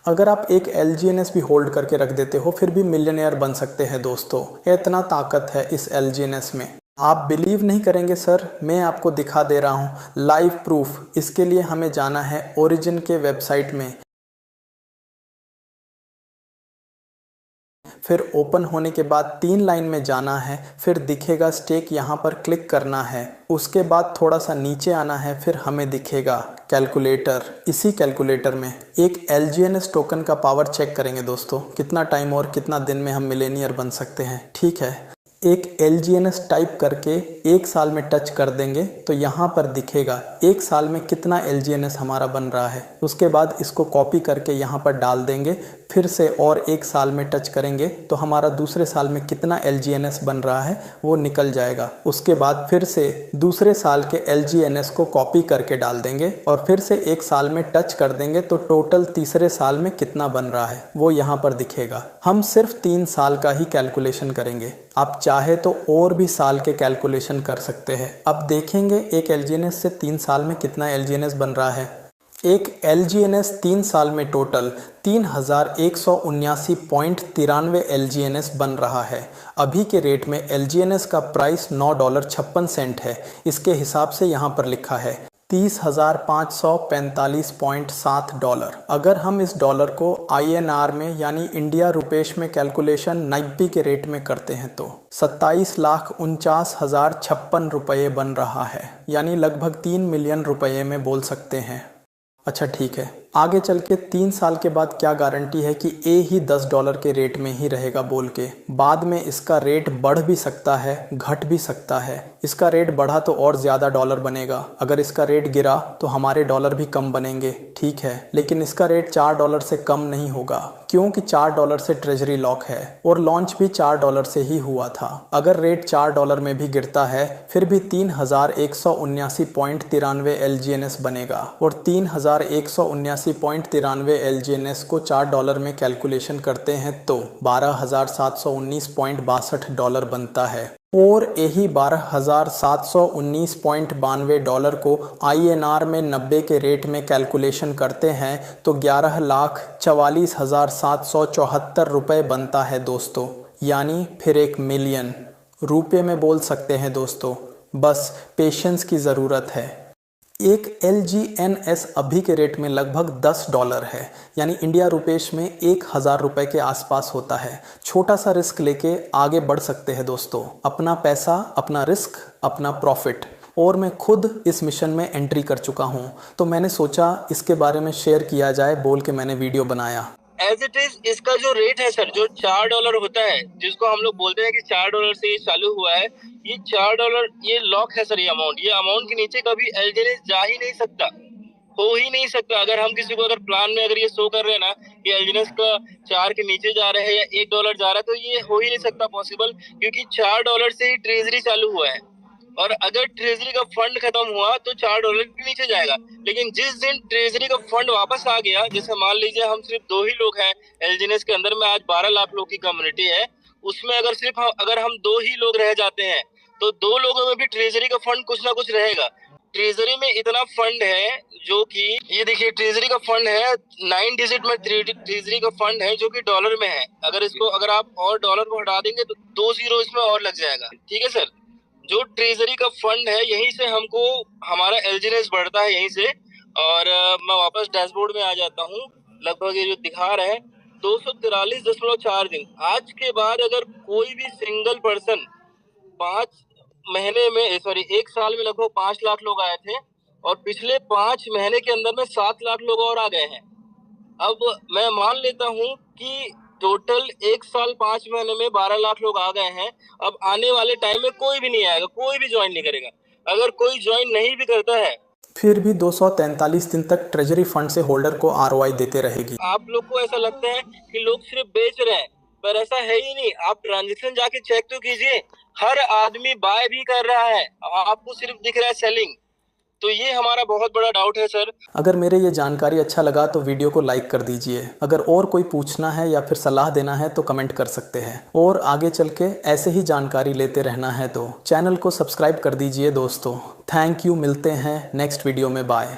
अगर आप एक LGNS भी होल्ड करके रख देते हो फिर भी मिलियनेयर बन सकते हैं दोस्तों। इतना ताकत है इस LGNS में। आप बिलीव नहीं करेंगे सर, मैं आपको दिखा दे रहा हूँ लाइव प्रूफ। इसके लिए हमें जाना है ओरिजिन के वेबसाइट में, फिर ओपन होने के बाद 3 लाइन में जाना है, फिर दिखेगा स्टेक, यहाँ पर क्लिक करना है। उसके बाद थोड़ा सा नीचे आना है, फिर हमें दिखेगा कैलकुलेटर। इसी कैलकुलेटर में एक LGNS टोकन का पावर चेक करेंगे दोस्तों, कितना टाइम और कितना दिन में हम मिलेनियर बन सकते हैं। ठीक है, एक LGNS टाइप करके 1 साल में टच कर देंगे तो यहाँ पर दिखेगा 1 साल में कितना LGNS हमारा बन रहा है। उसके बाद इसको कॉपी करके यहाँ पर डाल देंगे, फिर से और 1 साल में टच करेंगे तो हमारा दूसरे साल में कितना LGNS बन रहा है वो निकल जाएगा। उसके बाद फिर से दूसरे साल के LGNS को कॉपी करके डाल देंगे और फिर से 1 साल में टच कर देंगे तो टोटल तीसरे साल में कितना बन रहा है वो यहाँ पर दिखेगा। हम सिर्फ 3 साल का ही कैलकुलेशन करेंगे, आप चाहे तो और भी साल के कैलकुलेशन कर सकते हैं। अब देखेंगे एक LGNS से 3 साल में कितना LGNS बन रहा है। एक LGNS 3 साल में टोटल 3179.93 LGNS बन रहा है। अभी के रेट में LGNS का प्राइस $9.56 है। इसके हिसाब से यहाँ पर लिखा है 30,545.7 अगर हम इस डॉलर को INR में यानी इंडिया रुपेश में कैलकुलेशन 90 के रेट में करते हैं तो 27,49,056 रुपये बन रहा है, यानी लगभग 3 मिलियन रुपये में बोल सकते हैं। अच्छा ठीक है, आगे चल के 3 साल के बाद क्या गारंटी है कि ए ही $10 के रेट में ही रहेगा बोल के। बाद में इसका रेट बढ़ भी सकता है, घट भी सकता है। इसका रेट बढ़ा तो और ज़्यादा डॉलर बनेगा, अगर इसका रेट गिरा तो हमारे डॉलर भी कम बनेंगे। ठीक है, लेकिन इसका रेट $4 से कम नहीं होगा क्योंकि $4 से ट्रेजरी लॉक है और लॉन्च भी $4 से ही हुआ था। अगर रेट $4 में भी गिरता है फिर भी 3,179.93 LGNS बनेगा और 3,179.93 LGNS को $4 में कैलकुलेशन करते हैं तो $12,719.62 बनता है। और यही $12,719.92 को INR में 90 के रेट में कैलकुलेशन करते हैं तो 11,44,774 रुपये बनता है दोस्तों, यानी फिर 1 मिलियन रुपये में बोल सकते हैं दोस्तों। बस पेशेंस की ज़रूरत है। एक LGNS अभी के रेट में लगभग $10 है, यानी इंडिया रुपेश में 1,000 रुपये के आसपास होता है। छोटा सा रिस्क लेके आगे बढ़ सकते हैं दोस्तों। अपना पैसा, अपना रिस्क, अपना प्रॉफिट। और मैं खुद इस मिशन में एंट्री कर चुका हूँ तो मैंने सोचा इसके बारे में शेयर किया जाए बोल के मैंने वीडियो बनाया। एज इट इज इसका जो रेट है सर, जो $4 होता है, जिसको हम लोग बोलते हैं कि $4 से ये चालू हुआ है, ये $4 ये लॉक है सर। ये अमाउंट के नीचे कभी LGNS जा ही नहीं सकता, हो ही नहीं सकता। अगर हम किसी को अगर प्लान में अगर ये शो कर रहे हैं ना कि LGNS का 4 के नीचे जा रहा है या $1 जा रहा है, तो ये हो ही नहीं सकता पॉसिबल, क्योंकि $4 से ही ट्रेजरी चालू हुआ है। और अगर ट्रेजरी का फंड खत्म हुआ तो $4 के नीचे जाएगा। लेकिन जिस दिन ट्रेजरी का फंड वापस आ गया, जैसे मान लीजिए हम सिर्फ 2 ही लोग हैं LGNS के अंदर में, आज 12 लाख लोग की कम्युनिटी है, उसमें अगर हम 2 ही लोग रह जाते हैं तो 2 लोगों में भी ट्रेजरी का फंड कुछ ना कुछ रहेगा। ट्रेजरी में इतना फंड है जो कि ये देखिए, ट्रेजरी का फंड है 9 डिजिट में, ट्रेजरी का फंड है जो कि डॉलर में है। अगर आप और डॉलर को हटा देंगे तो 2 जीरो इसमें और लग जाएगा। ठीक है सर, जो ट्रेजरी का फंड है यहीं से हमको हमारा LGNS बढ़ता है यहीं से। और मैं वापस डैशबोर्ड में आ जाता हूँ। लगभग ये जो दिखा रहा है 243.4 दिन। आज के बाद अगर कोई भी सिंगल पर्सन 1 साल में लगभग 5 लाख लोग आए थे और पिछले 5 महीने के अंदर में 7 लाख लोग और आ गए हैं। अब मैं मान लेता हूँ कि टोटल 1 साल 5 महीने में 12 लाख लोग आ गए हैं। अब आने वाले टाइम में कोई भी नहीं आएगा, कोई भी ज्वाइन नहीं करेगा। अगर कोई ज्वाइन नहीं भी करता है फिर भी 243 दिन तक ट्रेजरी फंड से होल्डर को ROI देते रहेगी। आप लोग को ऐसा लगता है कि लोग सिर्फ बेच रहे हैं, पर ऐसा है ही नहीं। आप ट्रांजेक्शन जाके चेक तो कीजिए, हर आदमी बाय भी कर रहा है, आपको सिर्फ दिख रहा है सेलिंग। तो ये हमारा बहुत बड़ा डाउट है सर। अगर मेरे ये जानकारी अच्छा लगा तो वीडियो को लाइक कर दीजिए। अगर और कोई पूछना है या फिर सलाह देना है तो कमेंट कर सकते हैं। और आगे चल के ऐसे ही जानकारी लेते रहना है तो चैनल को सब्सक्राइब कर दीजिए दोस्तों। थैंक यू, मिलते हैं नेक्स्ट वीडियो में। बाय।